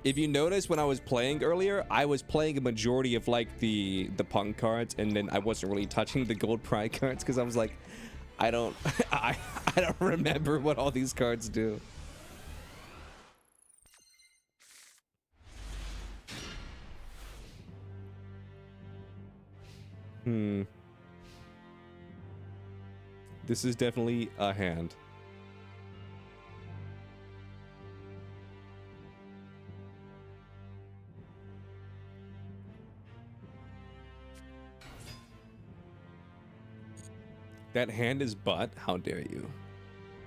If you notice when I was playing earlier, I was playing a majority of like the punk cards, and then I wasn't really touching the gold pride cards because I was like, I don't I don't remember what all these cards do. This is definitely a hand. That hand is butt? How dare you?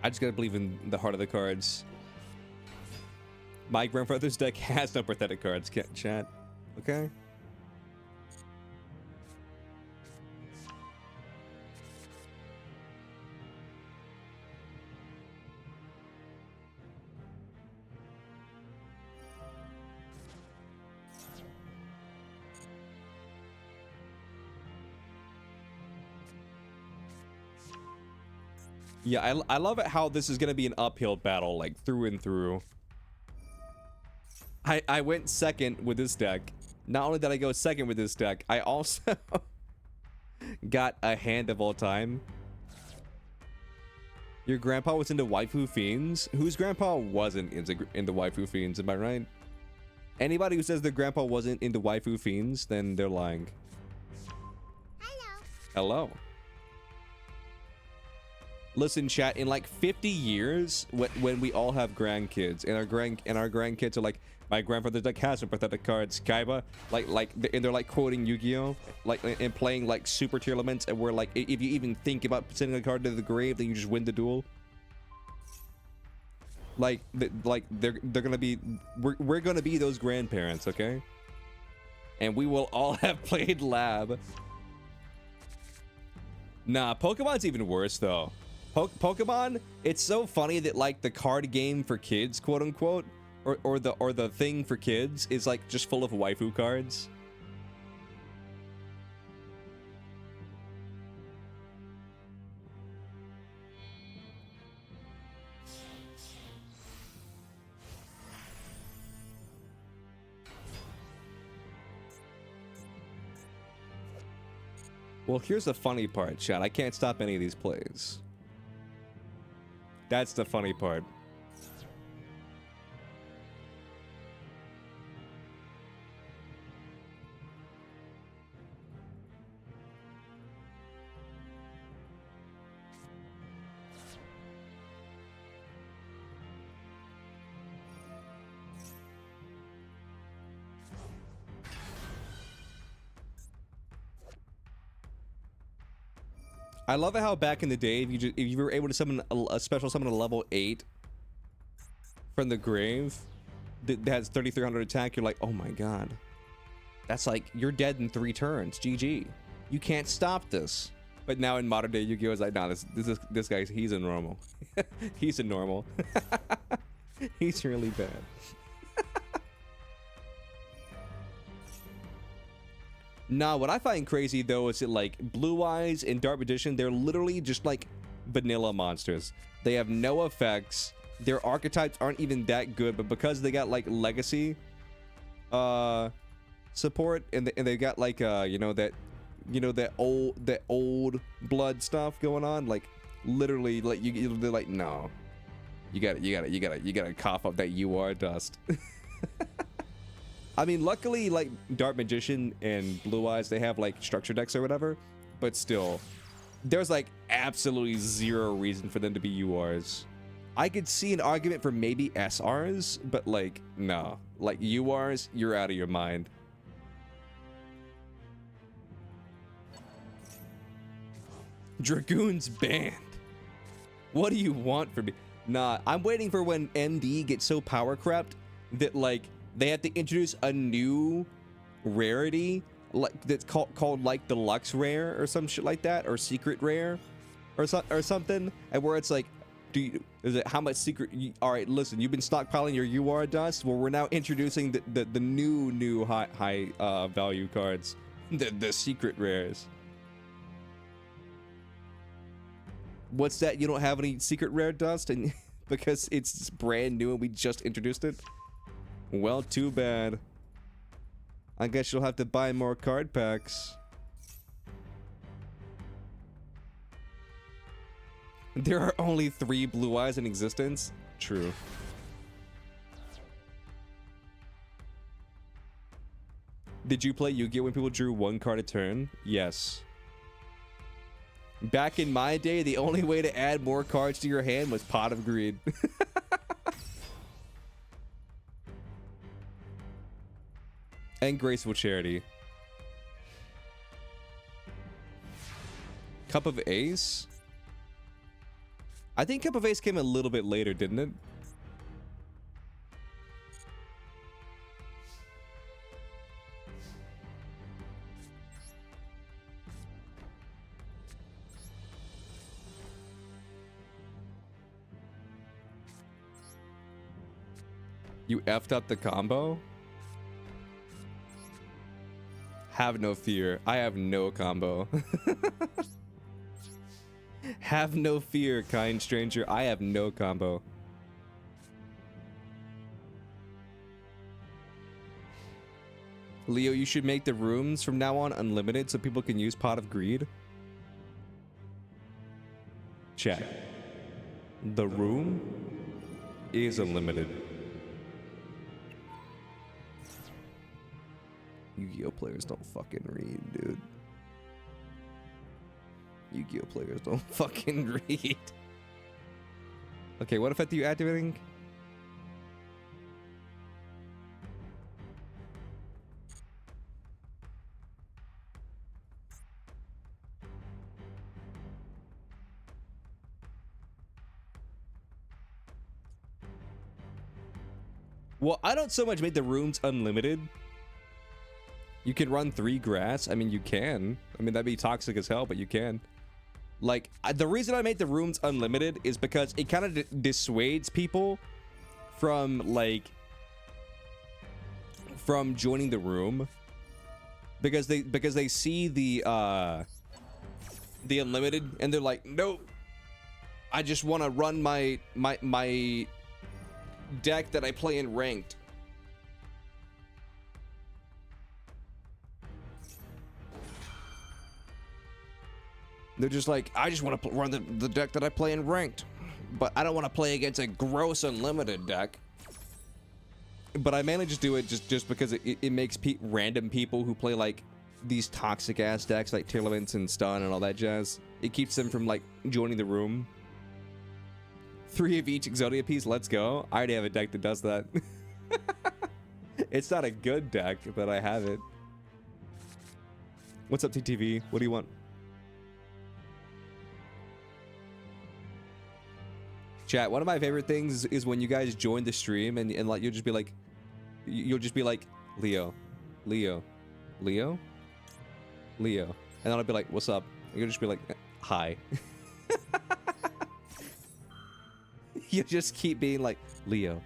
I just gotta believe in the heart of the cards. My grandfather's deck has no pathetic cards, chat. Okay? Yeah, I love it how this is gonna be an uphill battle, like through and through. I went second with this deck. Not only did I go second with this deck, I also got a hand of all time. Your grandpa was into waifu fiends? Whose grandpa wasn't into waifu fiends, am I right? Anybody who says their grandpa wasn't into waifu fiends, then they're lying. Hello. Hello. Listen, chat, in like 50 years, when we all have grandkids, and our grandkids are like, my grandfather's deck has some pathetic cards, Kaiba, and they're like quoting Yu-Gi-Oh, like, and playing like super tier elements, and we're like, if you even think about sending a card to the grave, then you just win the duel. Like they're gonna be, we're gonna be those grandparents, okay? And we will all have played Lab. Nah, Pokemon's even worse though. Pokemon, it's so funny that like the card game for kids, quote unquote, or the thing for kids is like just full of waifu cards. Well, here's the funny part, chat. I can't stop any of these plays. That's the funny part. I love it how back in the day, if you were able to summon a special summon a level 8 from the grave that has 3300 attack, you're like, oh my god. That's like, you're dead in 3 turns. GG. You can't stop this. But now in modern day Yu-Gi-Oh! Is like, nah, this guy, he's a normal. He's a normal. He's really bad. Nah, what I find crazy though is that like Blue Eyes and Dark Magician, they're literally just like vanilla monsters. They have no effects. Their archetypes aren't even that good, but because they got like legacy support and they got like that old blood stuff going on, like literally like they're like, no. You gotta cough up that UR dust. I mean, luckily, like, Dark Magician and Blue Eyes, they have, like, structure decks or whatever. But still, there's, like, absolutely zero reason for them to be URs. I could see an argument for maybe SRs, but, like, no. Like, URs, you're out of your mind. Dragoon's banned. What do you want from me? Nah, I'm waiting for when MD gets so power crept that, like, they have to introduce a new rarity, like that's called like deluxe rare or some shit like that, or secret rare, or something, and where it's like, how much secret? All right, listen, you've been stockpiling your UR dust. Well, we're now introducing the new high value cards, the secret rares. What's that? You don't have any secret rare dust, and because it's brand new and we just introduced it. Well, too bad. I guess you'll have to buy more card packs. There are only 3 blue eyes in existence? True. Did you play Yu-Gi-Oh when people drew 1 card a turn? Yes. Back in my day, the only way to add more cards to your hand was Pot of Greed. And Graceful Charity. Cup of Ace? I think Cup of Ace came a little bit later, didn't it? You effed up the combo? Have no fear. I have no combo. Have no fear, kind stranger. I have no combo. Leo, you should make the rooms from now on unlimited so people can use Pot of Greed. Chat. The room is unlimited. Yu-Gi-Oh players don't fucking read, dude. Yu-Gi-Oh players don't fucking read. Okay, what effect are you activating? Well, I don't so much make the rooms unlimited. You can run 3 grass. I mean, you can. I mean, that'd be toxic as hell, but you can. Like, the reason I make the rooms unlimited is because it kind of dissuades people from, like, from joining the room. Because they see the unlimited and they're like, nope. I just want to run my deck that I play in ranked. They're just like, I just want to run the deck that I play in ranked, but I don't want to play against a gross unlimited deck. But I mainly just do it just because it makes random people who play like these toxic ass decks like Tearlaments and Stun and all that jazz. It keeps them from like joining the room. 3 of each Exodia piece, let's go. I already have a deck that does that. It's not a good deck, but I have it. What's up, TTV? What do you want? Chat, one of my favorite things is when you guys join the stream and like you'll just be like Leo, Leo, Leo, Leo, and then I'll be like, what's up? And you'll just be like, hi. You just keep being like, Leo.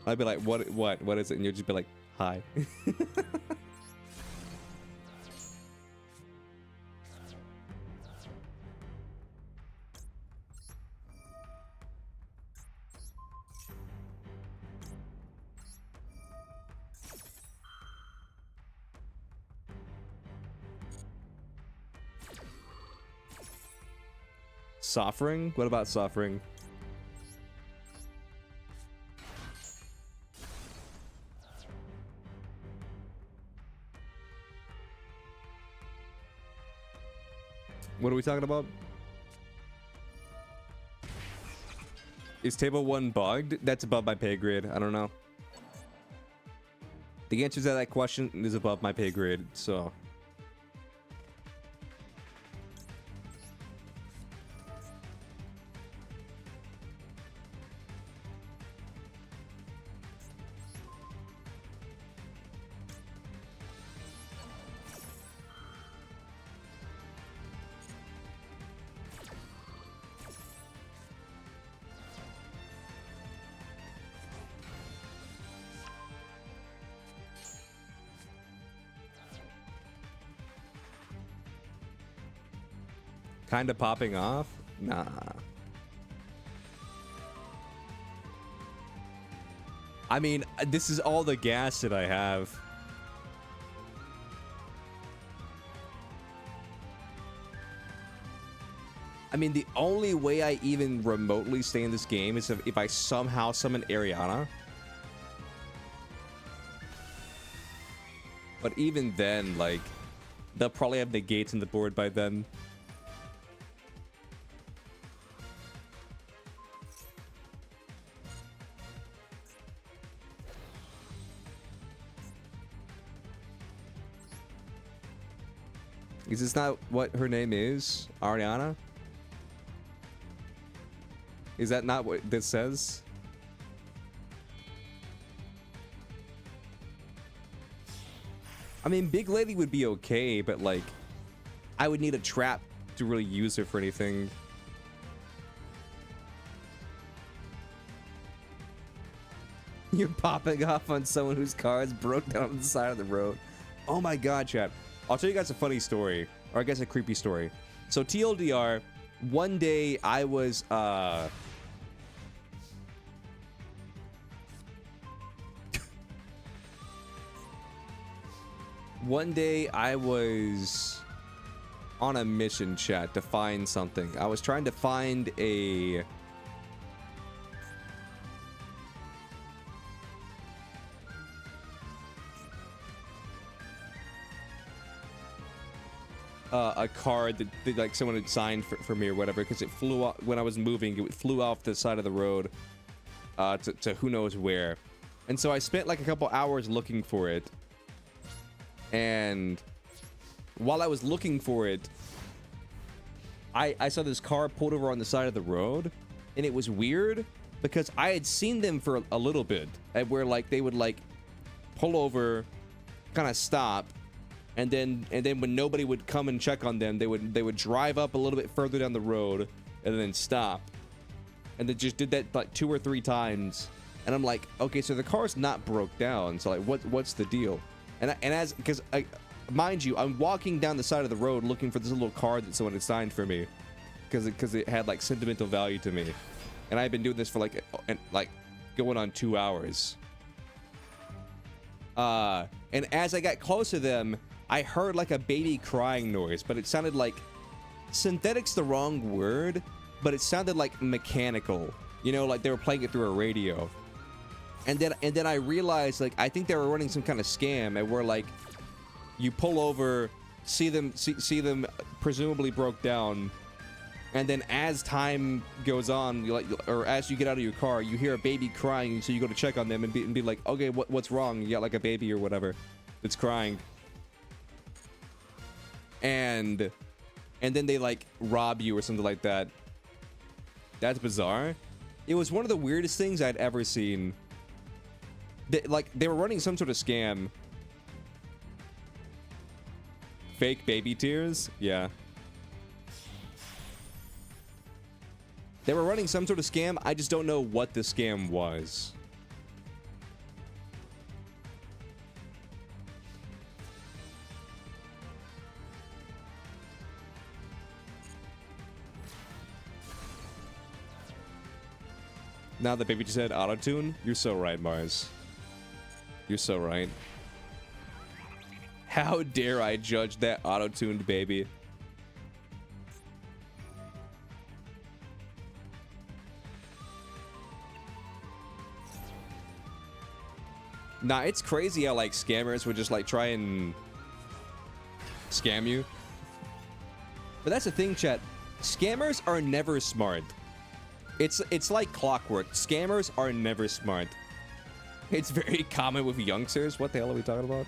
I'd be like, what is it? And you'll just be like, hi. Suffering? What about suffering? What are we talking about? Is table 1 bugged? That's above my pay grade. I don't know. The answer to that question is above my pay grade, so... Kind of popping off? Nah. I mean, this is all the gas that I have. I mean, the only way I even remotely stay in this game is if I somehow summon Ariana. But even then, like, they'll probably have negates in the board by then. Is this not what her name is? Ariana? Is that not what this says? I mean, Big Lady would be okay, but like, I would need a trap to really use her for anything. You're popping off on someone whose car is broke down on the side of the road. Oh my god, chat. I'll tell you guys a funny story, or I guess a creepy story. So TLDR, one day I was one day I was on a mission, chat, to find something. I was trying to find a card that like someone had signed for me or whatever, because it flew off when I was moving. It flew off the side of the road to who knows where. And so I spent like a couple hours looking for it. And while I was looking for it, I saw this car pulled over on the side of the road, and it was weird because I had seen them for a little bit, where like they would like pull over, kind of stop, and then when nobody would come and check on them, they would drive up a little bit further down the road and then stop, and they just did that like 2 or 3 times. And I'm like, okay, so the car's not broke down, so like what's the deal? Because mind you, I'm walking down the side of the road looking for this little card that someone had signed for me, because it had like sentimental value to me, and I've been doing this for like going on 2 hours. And as I got close to them, I heard like a baby crying noise, but it sounded like synthetic's the wrong word, but it sounded like mechanical. You know, like they were playing it through a radio. And then I realized, like, I think they were running some kind of scam, and where like you pull over, see them presumably broke down, and then as time goes on, or as you get out of your car, you hear a baby crying, so you go to check on them and be like, okay, what's wrong? You got like a baby or whatever that's crying, and then they like rob you or something like that. That's bizarre. It was one of the weirdest things I'd ever seen. They were running some sort of scam. Fake baby tears? Yeah. They were running some sort of scam. I just don't know what the scam was. Now the baby just had auto-tune? You're so right, Mars. You're so right. How dare I judge that auto-tuned baby? Nah, it's crazy how like scammers would just like try and scam you. But that's the thing, chat. Scammers are never smart. It's like clockwork. Scammers are never smart. It's very common with youngsters. What the hell are we talking about?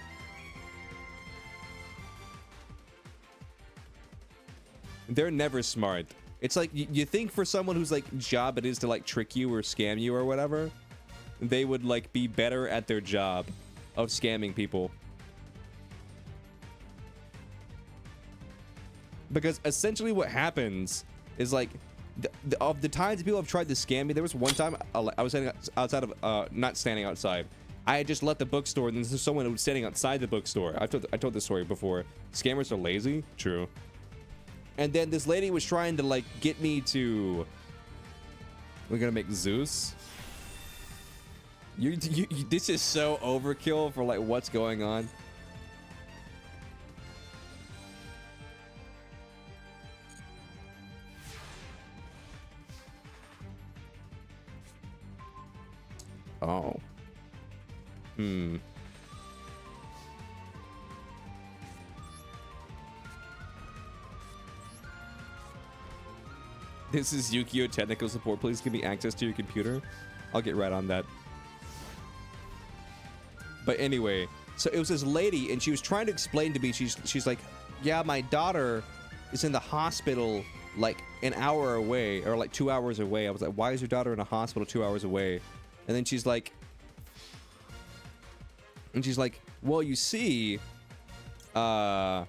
They're never smart. It's like you think for someone whose like job it is to like trick you or scam you or whatever, they would like be better at their job of scamming people. Because essentially what happens is like of the times people have tried to scam me, there was one time I was standing outside of not standing outside. I had just left the bookstore, and there's someone who was standing outside the bookstore. I told this story before. Scammers are lazy. True. And then this lady was trying to like get me to. We're gonna make Zeus. This is so overkill for like what's going on. Oh. Hmm. This is Yukio technical support. Please give me access to your computer. I'll get right on that. But anyway, so it was this lady, and she was trying to explain to me. She's like, yeah, my daughter is in the hospital like an hour away, or like 2 hours away. I was like, why is your daughter in a hospital 2 hours away? And then she's like, well, you see, and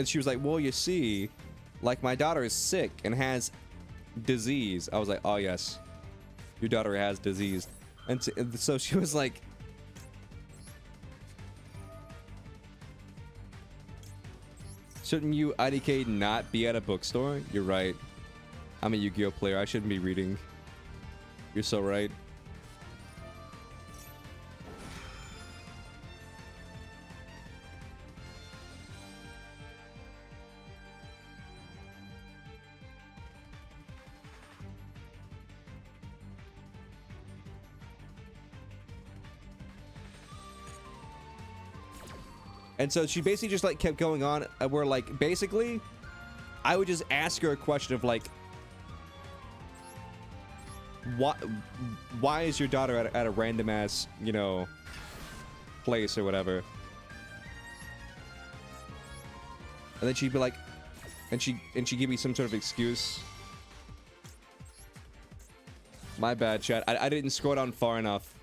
she was like, well, you see, like my daughter is sick and has disease. I was like, oh yes, your daughter has disease. And so she was like, shouldn't you, IDK, not be at a bookstore? You're right. I'm a Yu-Gi-Oh player. I shouldn't be reading. You're so right. And so she basically just like kept going on, where like basically I would just ask her a question of like, why is your daughter at a random ass, you know, place or whatever? And then she'd be like, and she'd give me some sort of excuse. My bad, chat. I didn't scroll down far enough.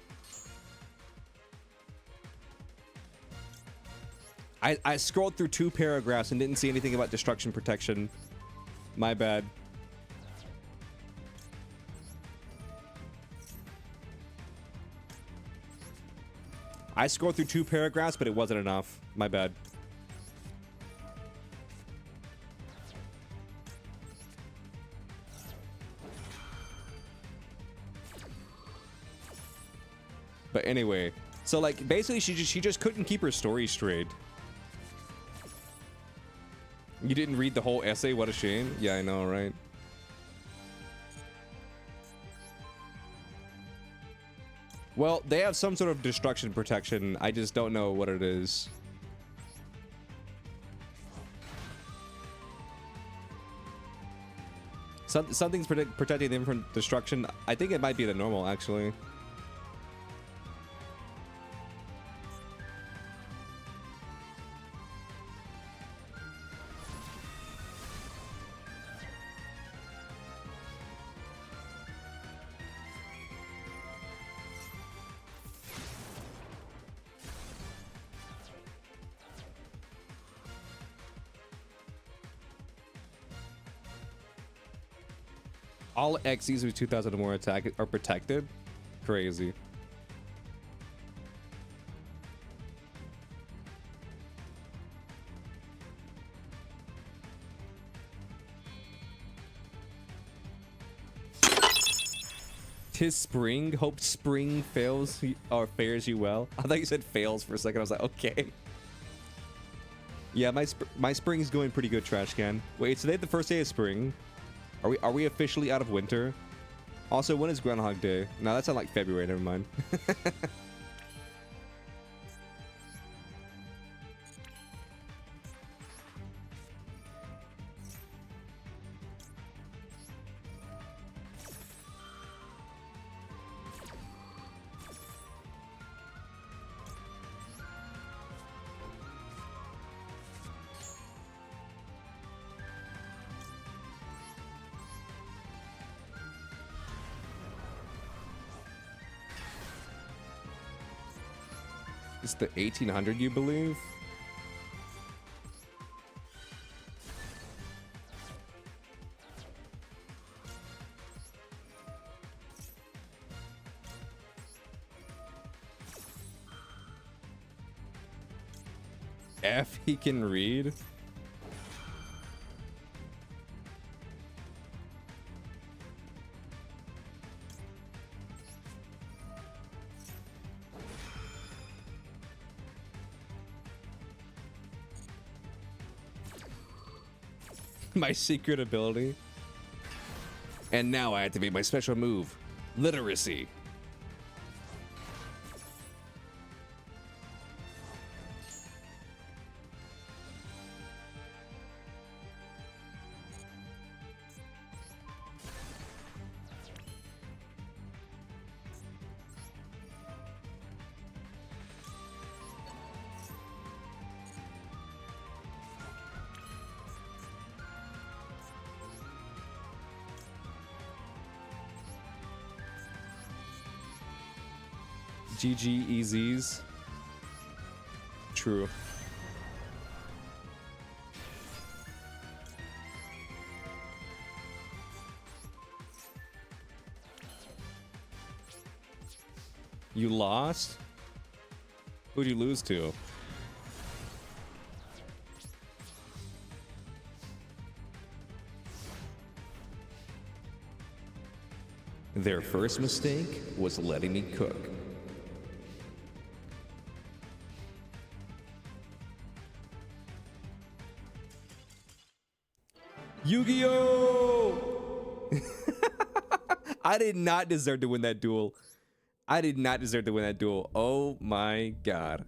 I scrolled through 2 paragraphs and didn't see anything about destruction protection. My bad. I scrolled through 2 paragraphs, but it wasn't enough. My bad. But anyway, so like basically she just couldn't keep her story straight. You didn't read the whole essay? What a shame. Yeah, I know, right? Well, they have some sort of destruction protection. I just don't know what it is. Something's protecting them from destruction. I think it might be the normal, actually. All XEs with 2,000 or more attack are protected? Crazy. Tis spring. Hope spring fails or fares you well. I thought you said fails for a second. I was like, okay. Yeah, my spring is going pretty good, trash can. Wait, today the first day of spring? Are we officially out of winter? Also, when is Groundhog Day? No, that's not like February. Never mind. It's the 1800, you believe? F, he can read? My secret ability. And now I activate my special move, Literacy. GG EZs. True. You lost? Who'd you lose to? Their first mistake was letting me cook. Yu-Gi-Oh! I did not deserve to win that duel. I did not deserve to win that duel. Oh my god.